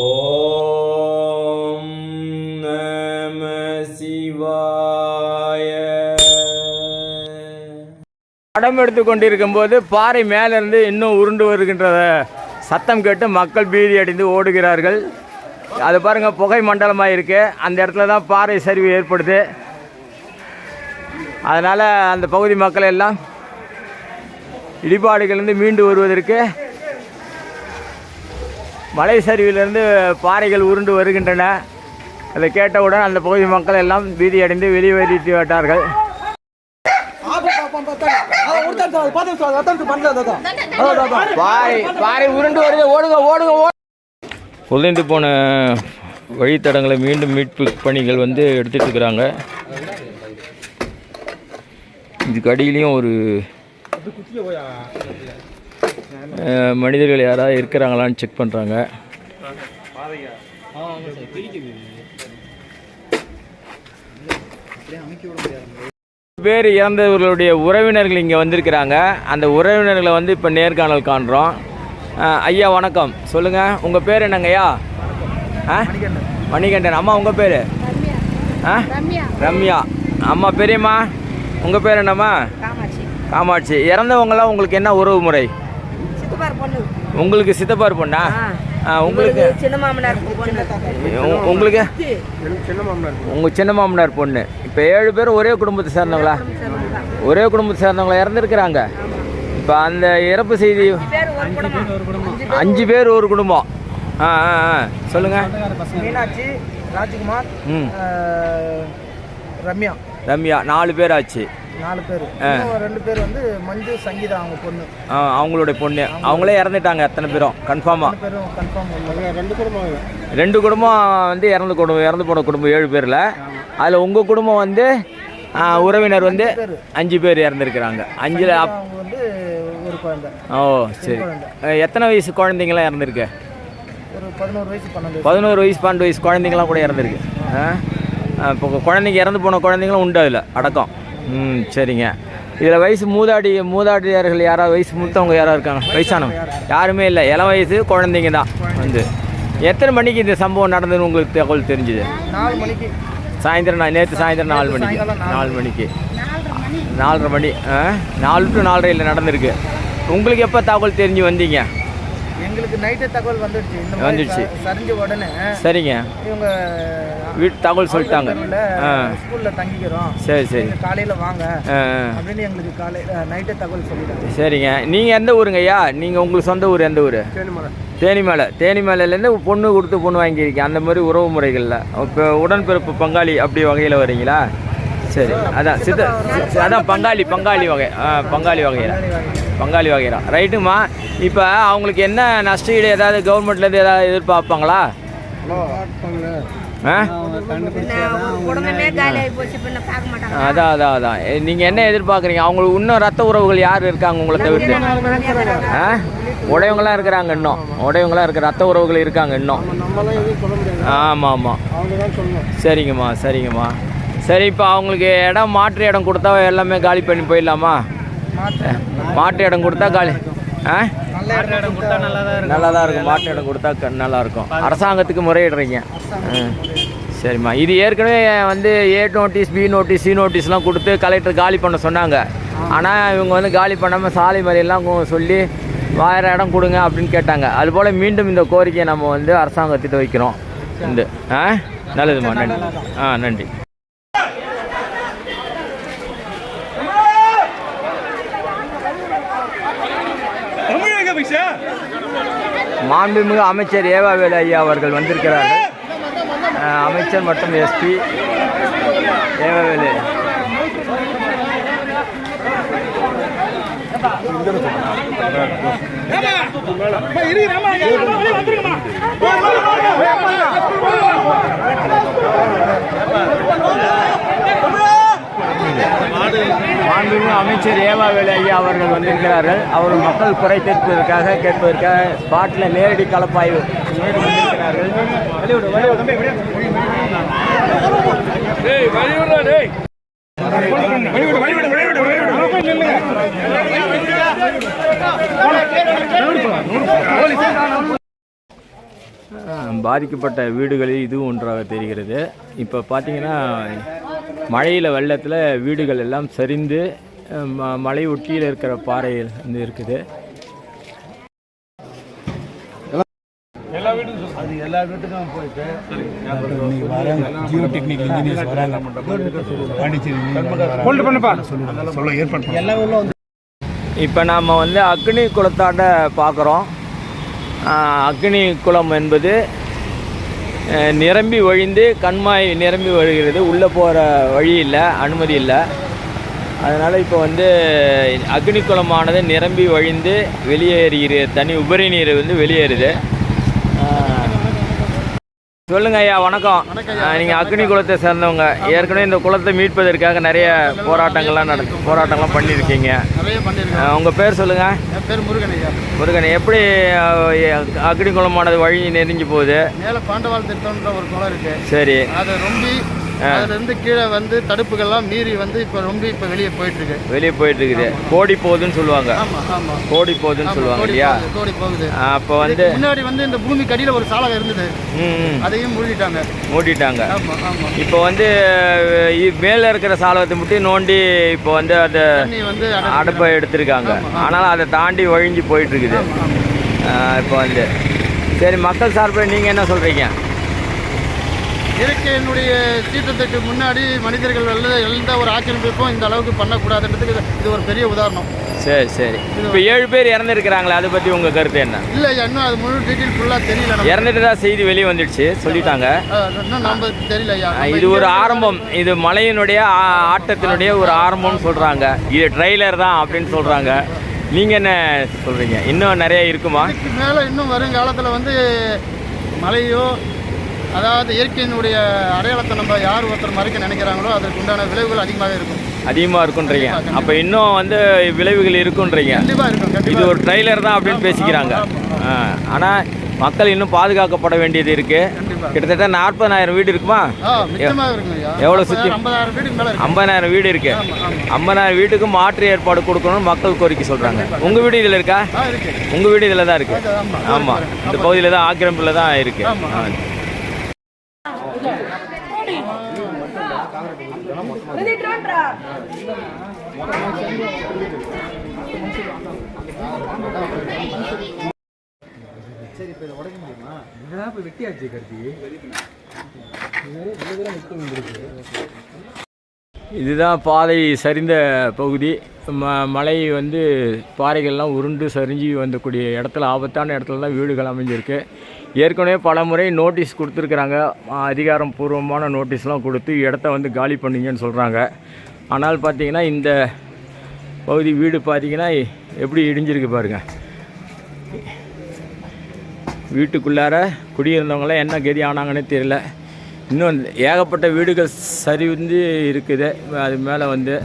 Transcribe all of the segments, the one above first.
ஓம் நம சிவாய. படம் எடுத்து கொண்டிருக்கும் போது பாறை மேலிருந்து இன்னும் உருண்டு வருகின்ற சத்தம் கேட்டு மக்கள் பீதி அடைந்து ஓடுகிறார்கள். அது பாருங்கள், புகை மண்டலமாக இருக்குது. அந்த இடத்துல தான் பாறை சரிவு ஏற்படுது. அதனால் அந்த பகுதி மக்கள் எல்லாம் இடிபாடுகளிலிருந்து மீண்டு வருவதற்கு மலை சரிவிலிருந்து பாறைகள் உருண்டு வருகின்றன. அதை கேட்டவுடன் அந்த பகுதி மக்கள் எல்லாம் பீதி அடைந்து வெளியேறிட்டு விட்டார்கள். பாறை உருண்டு வருது, ஓடுங்க ஓடுங்க. புதைந்து போன வழித்தடங்களை மீண்டும் மீட்பு பணிகள் எடுத்துட்டு இருக்கிறாங்க. இதுக்கு அடியிலையும் ஒரு மனிதர்கள் யாராவது இருக்கிறாங்களான்னு செக் பண்ணுறாங்க. பேர் இறந்தவர்களுடைய உறவினர்கள் இங்கே வந்திருக்கிறாங்க. அந்த உறவினர்களை இப்போ நேர்காணல் காண்றோம். ஐயா வணக்கம், சொல்லுங்கள், உங்கள் பேர் என்னங்கய்யா? மணிகண்டன். அம்மா உங்கள் பேர்? ரம்யா. அம்மா பெரியம்மா உங்கள் பேர் என்னம்மா? காமாட்சி. இறந்தவங்களாம் உங்களுக்கு என்ன உறவு முறை? உங்களுக்கு சித்தப்பார் பொண்ணா? உங்களுக்கு உங்களுக்கு உங்கள் சின்ன மாமனார் பொண்ணு. இப்போ 7 பேரும் ஒரே குடும்பத்தை சேர்ந்தவங்களா? ஒரே குடும்பத்தை சேர்ந்தவங்களா இறந்துருக்குறாங்க. இப்போ அந்த இறப்பு செய்தி 5 பேர் ஒரு குடும்பம். சொல்லுங்கள். மீனாட்சி, ராஜ்குமார், ரம்யா. 4 பேர் ஆச்சு. 4 பேர். 2 பேர் மஞ்சு, சங்கீதா அவங்க பொண்ணு. அவங்களுடைய பொண்ணு. அவங்களே இறந்துட்டாங்க. எத்தனை பேரும் கன்ஃபார்மாக? 2 குடும்பம் இறந்து போன குடும்பம் 7 பேரில். அதில் உங்கள் குடும்பம் உறவினர் 5 பேர் இறந்துருக்குறாங்க. 5ல் ஒரு குழந்தை. ஓ சரி. எத்தனை வயசு குழந்தைங்களாம் இறந்துருக்கு? ஒரு 11 வயசு 12 வயசு குழந்தைங்களாம் கூட இறந்துருக்கு. இப்போ குழந்தைங்க இறந்து போன குழந்தைங்களும் உண்டு அதில் அடக்கம். சரிங்க. இதில் வயசு மூதாட்டியார்கள் யாராவது, வயசு மூத்தவங்க யாராவது இருக்காங்க? வயசானவங்க யாருமே இல்லை. இளம் வயசு குழந்தைங்க தான். எத்தனை மணிக்கு இந்த சம்பவம் நடந்ததுன்னு உங்களுக்கு தகவல் தெரிஞ்சுது? 4 மணிக்கு சாயந்தரம். நேற்று சாயந்தரம் 4 மணிக்கு. 4:30 மணி. 4 to 4:30 நடந்திருக்கு. உங்களுக்கு எப்போ தகவல் தெரிஞ்சு வந்தீங்க? எங்களுக்கு நைட்டு தகவல் வந்துடுச்சு. சரிஞ்ச உடனே சரிங்க இவங்க வீட்டு தகவல் சொல்லிட்டாங்க. ஸ்கூல்ல தங்கிக்கிறோம், சரி காலையில் வாங்க அப்படின்னு எங்களுக்கு நைட்டே தகவல் சொல்லிட்டாங்க. சரிங்க. நீங்கள் எந்த ஊருங்க ஐயா? நீங்கள் உங்களுக்கு சொந்த ஊர் எந்த ஊர்? தேனிமலை. தேனிமலையிலேருந்து பொண்ணு கொடுத்து பொண்ணு வாங்கியிருக்கீங்க. அந்த மாதிரி உறவு முறைகளில் இப்போ உடன்பிறப்பு பங்காளி அப்படி வகையில் வரீங்களா? சரி. அதான் பங்காளி வகை. பங்காளி வகைரா. ரைட்டுமா. இப்போ அவங்களுக்கு என்ன நஷ்டஈடு ஏதாவது கவர்மெண்ட்லேருந்து ஏதாவது எதிர்பார்ப்பாங்களா? அதான் நீங்கள் என்ன எதிர்பார்க்குறீங்க? அவங்களுக்கு இன்னும் ரத்த உறவுகள் யார் இருக்காங்க உங்களை தவிர்த்து? உடையவங்களாம் இருக்கிறாங்க. இன்னும் உடையவங்களாம் இருக்கிற ரத்த உறவுகள் இருக்காங்க இன்னும். ஆமாம். சரிங்கம்மா. சரி. இப்போ அவங்களுக்கு மாற்று இடம் கொடுத்தா எல்லாமே காலி பண்ணி போயிடலாமா? மாற்று இடம் கொடுத்தா காலி நல்லா தான் இருக்கும். மாற்று இடம் கொடுத்தா நல்லாயிருக்கும். அரசாங்கத்துக்கு முறையிடுறீங்க. சரிம்மா. இது ஏற்கனவே A notice, B notice, C நோட்டீஸ்லாம் கொடுத்து கலெக்டர் காலி பண்ண சொன்னாங்க. ஆனால் இவங்க காலி பண்ணாமல் சாலை மறியெல்லாம் சொல்லி வேறு இடம் கொடுங்க அப்படின்னு கேட்டாங்க. அதுபோல் மீண்டும் இந்த கோரிக்கையை நம்ம அரசாங்கத்திட்ட வைக்கிறோம். நல்லதும்மா. நன்றி. நன்றி. மாண்புமிகு அமைச்சர் ஏவாவேலு ஐயா அவர்கள் வந்திருக்கிறார்கள். அமைச்சர் மற்றும் எஸ்பி ஏவாவேலு. மாண்புமிகு அமைச்சர் ஏவாவேலு ஐயா அவர்கள் வந்திருக்கிறார்கள். அவர் மக்கள் குறை கேட்பதற்காக ஸ்பாட்டில் நேரடி களப்பாய்வு வந்திருக்கிறார்கள். பாதிக்கப்பட்ட வீடுகளில் இதுவும் ஒன்றாக தெரிகிறது. இப்போ பார்த்தீங்கன்னா மழையில் வெள்ளத்தில் வீடுகள் எல்லாம் சரிந்து மலை ஒட்டியில் இருக்கிற பாறையில் வந்து இருக்குது. எல்லா வீட்டுக்கும் போயிட்டு இப்போ நாம் வந்து அக்னி குளத்தாண்ட பார்க்குறோம். அக்னி குளம் என்பது நிரம்பி வழிந்து கண்மாய் நிரம்பி வழிகிறது. உள்ளே போகிற வழி இல்லை, அனுமதி இல்லை. அதனால் இப்போ வந்து அக்னி குளமானது நிரம்பி வழிந்து வெளியேறுகிறது. தனி உபரி நீர் வந்து வெளியேறுது. சொல்லுங்க ஐயா, வணக்கம். நீங்கள் அக்னி குளத்தை சேர்ந்தவங்க. ஏற்கனவே இந்த குளத்தை மீட்பதற்காக நிறைய போராட்டங்கள்லாம் பண்ணியிருக்கீங்க. உங்கள் பேர் சொல்லுங்கள். என் பேர் முருகன் ஐயா. முருகன், எப்படி அக்னி குளமானது வழி நெறிஞ்சு போகுது? மேலே பாண்டவாள் திட்டம்ன்ற ஒரு குளம் இருக்கு. சரி. அதை ரொம்ப அதுலேருந்து கீழே வந்து தடுப்புகள்லாம் மீறி வந்து இப்போ ரொம்ப இப்போ வெளியே போயிட்டுருக்குது. கோடி போகுதுன்னு சொல்லுவாங்க. கோடி போகுதுன்னு சொல்லுவாங்க இல்லையா? கோடி போகுது. அப்போ வந்து முன்னாடி வந்து இந்த பூமி கடியில் ஒரு சாலை இருந்தது, அதையும் மூடிட்டாங்க. இப்போ வந்து மேலே இருக்கிற சாலத்தை மட்டும் நோண்டி இப்போ வந்து அதை அடப்பை எடுத்திருக்காங்க. ஆனாலும் அதை தாண்டி வழிஞ்சு போயிட்டுருக்குது இப்போ வந்து. சரி, மக்கள் சார்பில் நீங்கள் என்ன சொல்கிறீங்க? இயற்கையினுடைய சீற்றத்துக்கு முன்னாடி மனிதர்கள் எந்த ஒரு ஆக்கிரமிப்பும் இந்த அளவுக்கு பண்ணக்கூடாதுன்றதுக்கு இது ஒரு பெரிய உதாரணம். சரி. இப்போ 7 பேர் இறந்துருக்கிறாங்களே, அதை பற்றி உங்கள் கருத்து என்ன? இல்லை, இன்னும் அது முழு டீட்டெயில் ஃபுல்லாக தெரியல. இறந்துட்டு தான் செய்தி வெளியே வந்துடுச்சு, சொல்லிட்டாங்க. இன்னும் நம்ம தெரியல ஐயா. இது ஒரு ஆரம்பம். இது மலையினுடைய ஆட்டத்தினுடைய ஒரு ஆரம்பம்னு சொல்கிறாங்க. இது ட்ரெய்லர் தான் அப்படின்னு சொல்கிறாங்க. நீங்கள் என்ன சொல்கிறீங்க? இன்னும் நிறைய இருக்குமா? இதுக்கு மேலே இன்னும் வருங்காலத்தில் வந்து மழையோ, அதாவது இயற்கையினுடைய அடையாளத்தை நம்ம யார் ஒருத்தர் மறைக்க நினைக்கிறாங்களோ அதற்கு உண்டான விளைவுகள் அதிகமாக இருக்குன்றீங்க. அப்போ இன்னும் வந்து விளைவுகள் இருக்குன்றீங்க. கண்டிப்பாக இருக்கும். இது ஒரு ட்ரெய்லர் தான் அப்படின்னு பேசிக்கிறாங்க. ஆனால் மக்கள் இன்னும் பாதுகாக்கப்பட வேண்டியது இருக்குது. கிட்டத்தட்ட 40,000 வீடு இருக்குமா? எவ்வளோ சுற்றி? 50,000 வீடு இருக்குது. 50,000 வீட்டுக்கு மாற்று ஏற்பாடு கொடுக்கணும்னு மக்கள் கோரிக்கை சொல்கிறாங்க. உங்கள் வீடு இதில் இருக்கா? உங்கள் வீடு இதில் தான் இருக்குது. ஆமாம், இந்த பகுதியில் தான் ஆக்கிரமிப்பில் தான் இருக்குது. சரி, இப்போ இதை உடைக்க முடியுமா? இதெல்லாம் இப்போ வெட்டியாச்சு கருத்தி. இதுதான் பாதை சரிந்த பகுதி. மலை வந்து பாறைகள்லாம் உருண்டு சரிஞ்சு வந்தக்கூடிய இடத்துல, ஆபத்தான இடத்துல தான் வீடுகள் அமைஞ்சிருக்கு. ஏற்கனவே பல முறை நோட்டீஸ் கொடுத்துருக்குறாங்க. அதிகாரப்பூர்வமான நோட்டீஸ்லாம் கொடுத்து இடத்த வந்து காலி பண்ணிங்கன்னு சொல்கிறாங்க. ஆனால் பார்த்திங்கன்னா இந்த பகுதி வீடு பார்த்திங்கன்னா எப்படி இடிஞ்சிருக்கு பாருங்கள். வீட்டுக்குள்ளார குடியிருந்தவங்களாம் என்ன கதி ஆனாங்கன்னே தெரியல. இன்னும் ஏகப்பட்ட வீடுகள் சரி வந்து இருக்குது. அது மேலே வந்து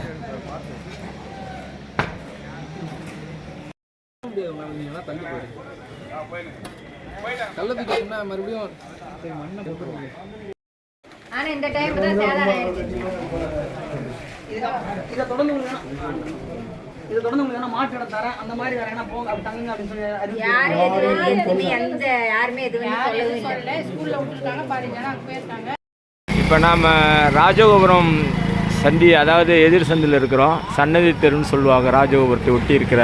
மறுபடியும் இதை தொடர்ந்து உங்களுக்கு மாற்று இடம் தரேன், அந்த மாதிரி வேற என்ன போங்க அப்படி தங்குங்க அப்படின்னு சொல்லி இப்போ நாம் ராஜகோபுரம் சந்தி, அதாவது எதிர் சந்தில் இருக்கிறோம். சன்னதி தெருன்னு சொல்லுவாங்க. ராஜகோபுரத்தை ஒட்டி இருக்கிற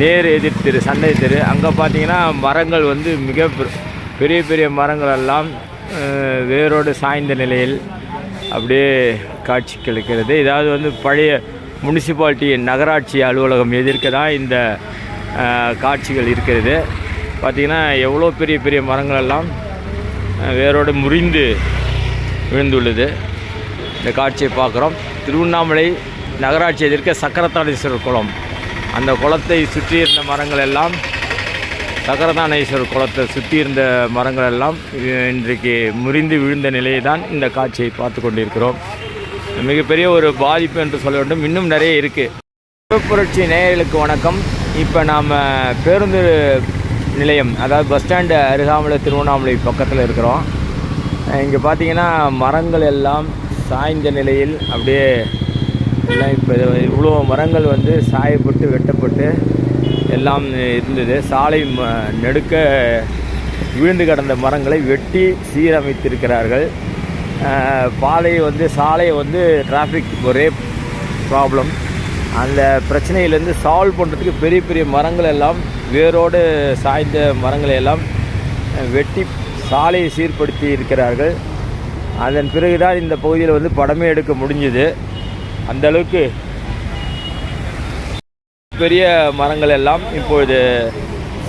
நேர் எதிர் தெரு சன்னதி தெரு. அங்கே பார்த்தீங்கன்னா மரங்கள் வந்து மிக பெரிய பெரிய மரங்கள் எல்லாம் வேரோடு சாய்ந்த நிலையில் அப்படியே காட்சி கிடைக்கிறது. இதாவது வந்து பழைய முனிசிபாலிட்டி நகராட்சி அலுவலகம் எதிர்க்க தான் இந்த காட்சிகள் இருக்கிறது. பார்த்திங்கன்னா எவ்வளோ பெரிய பெரிய மரங்களெல்லாம் வேரோடு முறிந்து விழுந்துள்ளது. இந்த காட்சியை பார்க்குறோம். திருவண்ணாமலை நகராட்சி எதிர்க்க சக்கரத்தானேஸ்வரர் குளம், அந்த குளத்தை சுற்றி இருந்த மரங்கள் எல்லாம், சக்கரத்தானேஸ்வரர் குளத்தை சுற்றி இருந்த மரங்கள் எல்லாம் இன்றைக்கு முறிந்து விழுந்த நிலையை தான் இந்த காட்சியை பார்த்து கொண்டிருக்கிறோம். மிகப்பெரிய ஒரு பாதிப்பு என்று சொல்ல வேண்டும். இன்னும் நிறைய இருக்குது. புரட்சி நேயர்களுக்கு வணக்கம். இப்போ நாம் பேருந்து நிலையம், அதாவது பஸ் ஸ்டாண்டு அருகாமையில் திருவண்ணாமலை பக்கத்தில் இருக்கிறோம். இங்கே பார்த்திங்கன்னா மரங்கள் எல்லாம் சாய்ந்த நிலையில் அப்படியே எல்லாம் இப்போ இவ்வளோ மரங்கள் வந்து சாயப்பட்டு வெட்டப்பட்டு எல்லாம் இருந்தது. சாலை நெடுக்க விழுந்து கிடந்த மரங்களை வெட்டி சீரமைத்திருக்கிறார்கள். பாதையை வந்து சாலையை வந்து டிராஃபிக் ஒரே ப்ராப்ளம். அந்த பிரச்சனையிலேருந்து சால்வ் பண்ணுறதுக்கு பெரிய பெரிய மரங்கள் எல்லாம் வேரோடு சாய்ந்த மரங்களை எல்லாம் வெட்டி சாலையை சீர்படுத்தி இருக்கிறார்கள். அதன் பிறகுதான் இந்த பகுதியில் வந்து படமே எடுக்க முடிஞ்சுது. அந்தளவுக்கு பெரிய மரங்கள் எல்லாம் இப்பொழுது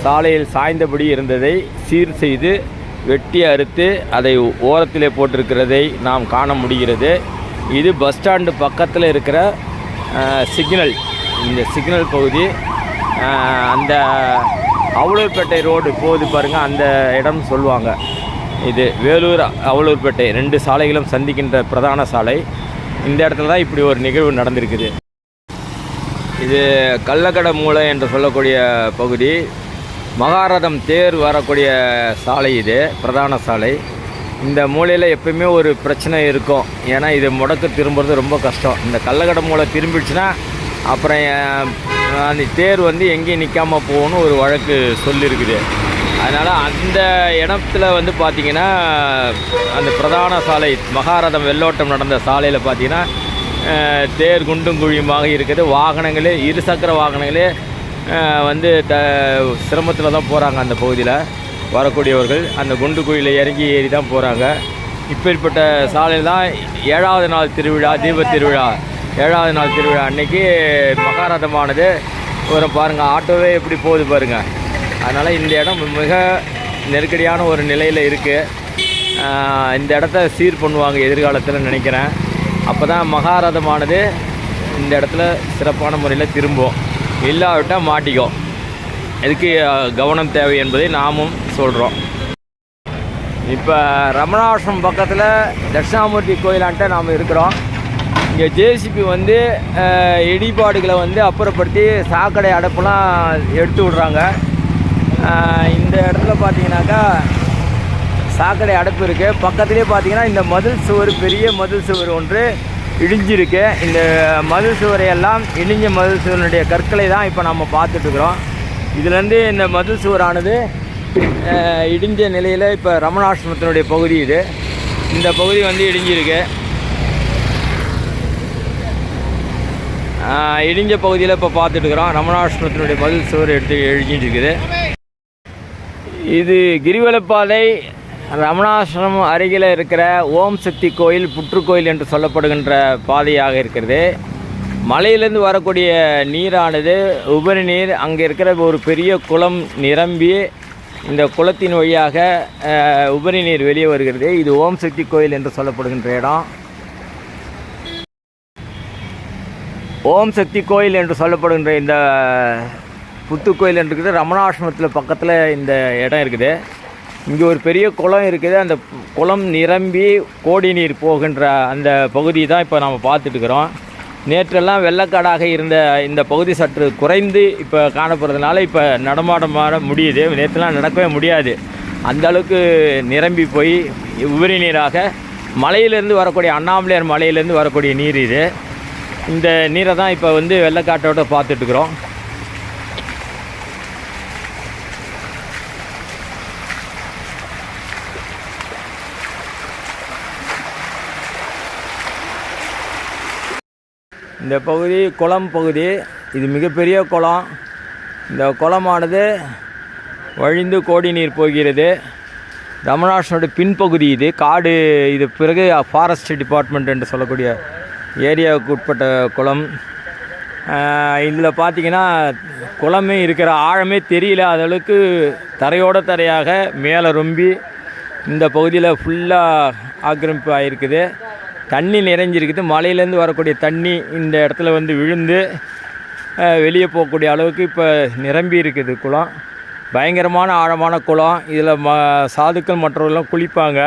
சாலையில் சாய்ந்தபடி இருந்ததை சீர் செய்து வெட்டி அறுத்து அதை ஓரத்திலே போட்டிருக்கிறதை நாம் காண முடிகிறது. இது பஸ் ஸ்டாண்டு பக்கத்தில் இருக்கிற சிக்னல். இந்த சிக்னல் பகுதி அந்த அவலூர்பேட்டை ரோடு போகுது பாருங்கள், அந்த இடம் சொல்லுவாங்க. இது வேலூர் அவலூர்பேட்டை 2 சாலைகளும் சந்திக்கின்ற பிரதான சாலை. இந்த இடத்துல தான் இப்படி ஒரு நிகழ்வு நடந்திருக்குது. இது கள்ளக்கடை மூலை என்று சொல்லக்கூடிய பகுதி. மகாரதம் தேர் வரக்கூடிய சாலை, இது பிரதான சாலை. இந்த மூலையில் எப்பயுமே ஒரு பிரச்சனை இருக்கும். ஏன்னா இது முடக்க திரும்புறது ரொம்ப கஷ்டம். இந்த கள்ளக்கடை மூலை திரும்பிடுச்சுன்னா அப்புறம் அந்த தேர் வந்து எங்கேயும் நிற்காமல் போகணும்னு ஒரு வழக்கு சொல்லியிருக்குது. அதனால் அந்த இடத்துல வந்து பார்த்திங்கன்னா அந்த பிரதான சாலை மகாரதம் வெள்ளோட்டம் நடந்த சாலையில் பார்த்திங்கன்னா தேர் குண்டும் குழியுமாக இருக்குது. வாகனங்களே இருசக்கர வாகனங்களே வந்து சிரமத்தில் தான் போகிறாங்க. அந்த பகுதியில் வரக்கூடியவர்கள் அந்த குண்டு குழியில் இறங்கி ஏறி தான் போகிறாங்க. இப்பேற்பட்ட சாலையில் தான் 7வது நாள் திருவிழா, தீப திருவிழா, 7வது நாள் திருவிழா அன்னைக்கு மகாரதமானது ஒரு பாருங்கள், ஆட்டோவே எப்படி போகுது பாருங்கள். அதனால் இந்த இடம் மிக நெருக்கடியான ஒரு நிலையில் இருக்குது. இந்த இடத்த சீர் பண்ணுவாங்க எதிர்காலத்தில் நினைக்கிறேன். அப்போ தான் மகாரதமானது இந்த இடத்துல சிறப்பான முறையில் திரும்பும். இல்லாவிட்டால் மாட்டிக்கும். இதுக்கு கவனம் தேவை என்பதை நாமும் சொல்கிறோம். இப்போ ரமணாசிரமம் பக்கத்தில் தட்சிணாமூர்த்தி கோயிலான்ட்ட நாம் இருக்கிறோம். இங்கே ஜேசிபி வந்து இடிபாடுகளை வந்து அப்புறப்படுத்தி சாக்கடை அடைப்பெல்லாம் எடுத்து விடுறாங்க. இந்த இடத்துல பார்த்தீங்கன்னாக்கா சாக்கடை அடைப்பு இருக்குது. பக்கத்துலேயே பார்த்தீங்கன்னா இந்த மதில் சுவர், பெரிய மதில் சுவர் ஒன்று இடிஞ்சிருக்கு. இந்த மதில் சுவரையெல்லாம் இடிஞ்ச மதில் சுவருடைய கற்களை தான் இப்போ நம்ம பார்த்துட்ருக்குறோம். இதுலேருந்து இந்த மதில் சுவரானது இடிஞ்ச நிலையில் இப்போ ரமணாசிரமத்தினுடைய பகுதி இது. இந்த பகுதி வந்து இடிஞ்சிருக்கு. இடிஞ்ச பகுதியில் இப்போ பார்த்துட்டுருக்குறோம். ரமணாசிரமத்தினுடைய மதில் சுவர் எடுத்து இடிஞ்சிருக்குது. இது கிரிவலப்பாதை ரமணாசிரமம் அருகில் இருக்கிற ஓம் சக்தி கோயில், புற்றுக்கோயில் என்று சொல்லப்படுகின்ற பாதையாக இருக்கிறது. மலையிலேருந்து வரக்கூடிய நீரானது உபரி நீர் அங்கே இருக்கிற ஒரு பெரிய குளம் நிரம்பி இந்த குளத்தின் வழியாக உபரி நீர் வெளியே வருகிறது. இது ஓம் சக்தி கோயில் என்று சொல்லப்படுகின்ற இடம். ஓம் சக்தி கோயில் என்று சொல்லப்படுகின்ற இந்த புத்துக்கோயில் இருக்குது. ரமணாசிரமத்தில் பக்கத்தில் இந்த இடம் இருக்குது. இங்கே ஒரு பெரிய குளம் இருக்குது. அந்த குளம் நிரம்பி கோடி நீர் போகின்ற அந்த பகுதி தான் இப்போ நம்ம பார்த்துட்டுருக்குறோம். நேற்றெல்லாம் வெள்ளக்காடாக இருந்த இந்த பகுதி சற்று குறைந்து இப்போ காணப்படுறதுனால இப்போ நடமாட முடியுது. நேற்றுலாம் நடக்கவே முடியாது. அந்த அளவுக்கு நிரம்பி போய் உபரி நீராக மலையிலேருந்து வரக்கூடிய அண்ணாமலையார் மலையிலேருந்து வரக்கூடிய நீர் இது. இந்த நீரை தான் இப்போ வந்து வெள்ளக்காட்டோட பார்த்துட்டுருக்குறோம். இந்த பகுதி குளம் பகுதி. இது மிகப்பெரிய குளம். இந்த குளமானது வழிந்து கோடி நீர் போகிறது. ரமணாசிரமோட பின்பகுதி இது. காடு இது. பிறகு ஃபாரஸ்ட் டிபார்ட்மெண்ட் என்று சொல்லக்கூடிய ஏரியாவுக்கு உட்பட்ட குளம். இதில் பார்த்திங்கன்னா குளமே இருக்கிற ஆழமே தெரியல. அதளவுக்கு தரையோட தரையாக மேலே ரொம்பி இந்த பகுதியில் ஃபுல்லாக ஆக்கிரமிப்பு ஆகிருக்குது. தண்ணி நிறைஞ்சிருக்குது. மலையிலேருந்து வரக்கூடிய தண்ணி இந்த இடத்துல வந்து விழுந்து வெளியே போகக்கூடிய அளவுக்கு இப்போ நிரம்பி இருக்குது குளம். பயங்கரமான ஆழமான குளம். இதில் சாதுக்கள் மற்றவர்கள்லாம் குளிப்பாங்க.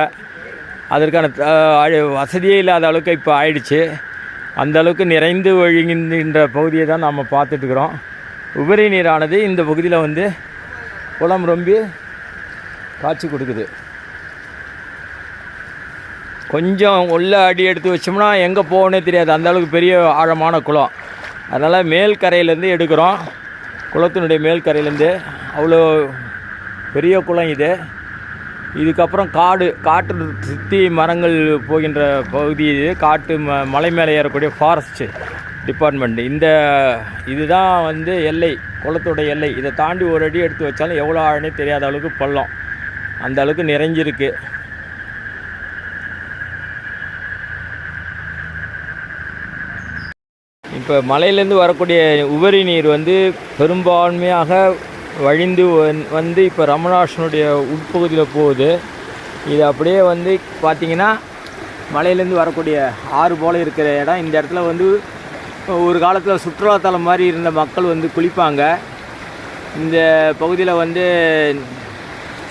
அதற்கான வசதியே இல்லாத அளவுக்கு இப்போ ஆயிடுச்சு. அந்த அளவுக்கு நிறைந்து ஒழுகின்ற பகுதியை தான் நம்ம பார்த்துட்டுருக்குறோம். உபரி நீரானது இந்த பகுதியில் வந்து குளம் ரொம்பி காட்சி கொடுக்குது. கொஞ்சம் உள்ள அடி எடுத்து வச்சோம்னா எங்கே போகணுன்னே தெரியாது. அந்த அளவுக்கு பெரிய ஆழமான குளம். அதனால் மேல் கரையிலேருந்து எடுக்கிறோம். குளத்தினுடைய மேல் கரையிலேருந்து அவ்வளோ பெரிய குளம் இது. இதுக்கப்புறம் காட்டு சுற்றி மரங்கள் போகின்ற பகுதி இது. மலை மேலே ஏறக்கூடிய ஃபாரஸ்ட்டு டிபார்ட்மெண்ட். இதுதான் வந்து எல்லை, குளத்தோட எல்லை. இதை தாண்டி ஒரு அடி எடுத்து வச்சாலும் எவ்வளோ ஆழனே தெரியாத அளவுக்கு பள்ளம், அந்த அளவுக்கு நிறைஞ்சிருக்கு. இப்போ மலையிலேருந்து வரக்கூடிய உபரி நீர் வந்து பெரும்பான்மையாக வழிந்து வந்து இப்போ ரமணாஷனுடைய உட்பகுதியில் போகுது. இது அப்படியே வந்து பார்த்திங்கன்னா மலையிலேருந்து வரக்கூடிய ஆறு போல் இருக்கிற இடம். இந்த இடத்துல வந்து ஒரு காலத்தில் சுற்றுலாத்தலம் மாதிரி இருந்த மக்கள் வந்து குளிப்பாங்க. இந்த பகுதியில் வந்து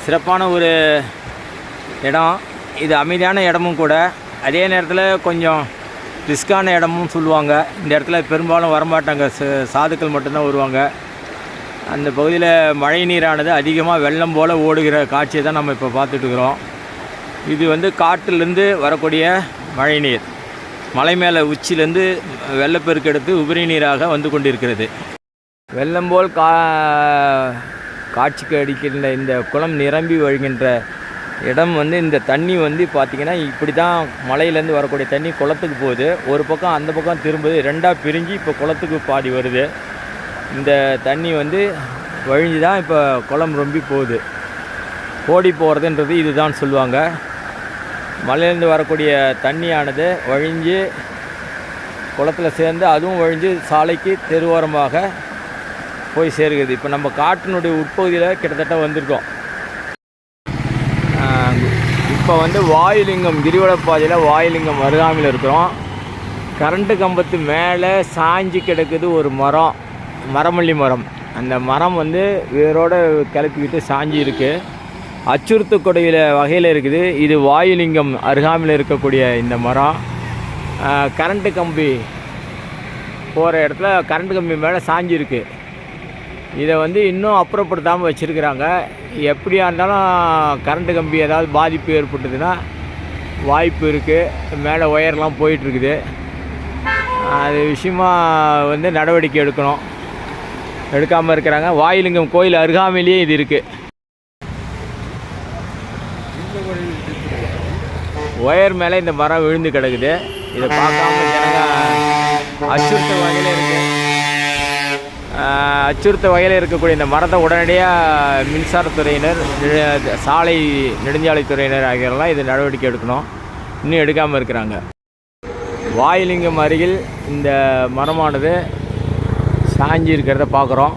சிறப்பான ஒரு இடம். இது அமைதியான இடமும் கூட, அதே நேரத்தில் கொஞ்சம் ரிஸ்கான இடமும் சொல்லுவாங்க. இந்த இடத்துல பெரும்பாலும் வரமாட்டாங்க, சாதுக்கள் மட்டும்தான் வருவாங்க. அந்த பகுதியில் மழை நீரானது அதிகமாக வெள்ளம் போல் ஓடுகிற காட்சியை தான் நம்ம இப்போ பார்த்துட்ருக்குறோம். இது வந்து காட்டிலேருந்து வரக்கூடிய மழை நீர் மலை மேலே உச்சிலேருந்து வெள்ளப்பெருக்கு எடுத்து உபரி நீராக வந்து கொண்டிருக்கிறது. வெள்ளம் போல் காட்சிக்கு அடிக்கின்ற இந்த குளம் நிரம்பி வழிகின்ற இடம் வந்து இந்த தண்ணி வந்து பார்த்திங்கன்னா இப்படி தான் மலையிலேருந்து வரக்கூடிய தண்ணி குளத்துக்கு போகுது. ஒரு பக்கம் அந்த பக்கம் திரும்புது, ரெண்டாக பிரிஞ்சு இப்போ குளத்துக்கு பாதி வருது. இந்த தண்ணி வந்து வழிஞ்சு தான் இப்போ குளம் ரொம்பி போகுது. ஓடி போகிறதுன்றது இதுதான் சொல்லுவாங்க. மலையிலேருந்து வரக்கூடிய தண்ணியானது வழிஞ்சு குளத்தில் சேர்ந்து அதுவும் வழிஞ்சு சாலைக்கு தெருவோரமாக போய் சேருகிறது. இப்போ நம்ம காட்டினுடைய உட்பகுதியில் கிட்டத்தட்ட வந்திருக்கோம். இப்போ வந்து வாயுலிங்கம் கிரிவலப்பாதையில் வாயுலிங்கம் அருகாமையில் இருக்கிறோம். கரண்ட்டு கம்பத்து மேலே சாஞ்சி கிடக்குது ஒரு மரமல்லி மரம். அந்த மரம் வந்து வேரோடு கிளப்பிக்கிட்டு சாஞ்சி இருக்குது. அச்சுறுத்தக்கூடிய வகையில் இருக்குது. இது வாயுலிங்கம் அருகாமையில் இருக்கக்கூடிய இந்த மரம். கரண்ட்டு கம்பி போகிற இடத்துல கரண்ட்டு கம்பி மேலே சாஞ்சி இருக்குது. இதை வந்து இன்னும் அப்புறப்படுத்தாமல் வச்சுருக்கிறாங்க. எப்படியா இருந்தாலும் கரண்ட்டு கம்பி ஏதாவது பாதிப்பு ஏற்பட்டதுன்னா வாய்ப்பு இருக்குது. மேலே ஒயர்லாம் போயிட்டுருக்குது. அது விஷயமா வந்து நடவடிக்கை எடுக்காமல் இருக்கிறாங்க. வாயுலிங்கம் கோயில் அருகாமையிலேயே இது இருக்குது. ஒயர் மேலே இந்த மரம் விழுந்து கிடக்குது. இதை பார்க்காம ஜனங்க அச்சுறுத்த வகையில் இருக்கக்கூடிய இந்த மரத்தை உடனடியாக மின்சாரத்துறையினர், சாலை நெடுஞ்சாலைத்துறையினர் ஆகியோரெல்லாம் இது நடவடிக்கை எடுக்கணும். இன்னும் எடுக்காமல் இருக்கிறாங்க. வாயுலிங்கம் அருகில் இந்த மரமானது சாஞ்சி இருக்கிறத பார்க்குறோம்.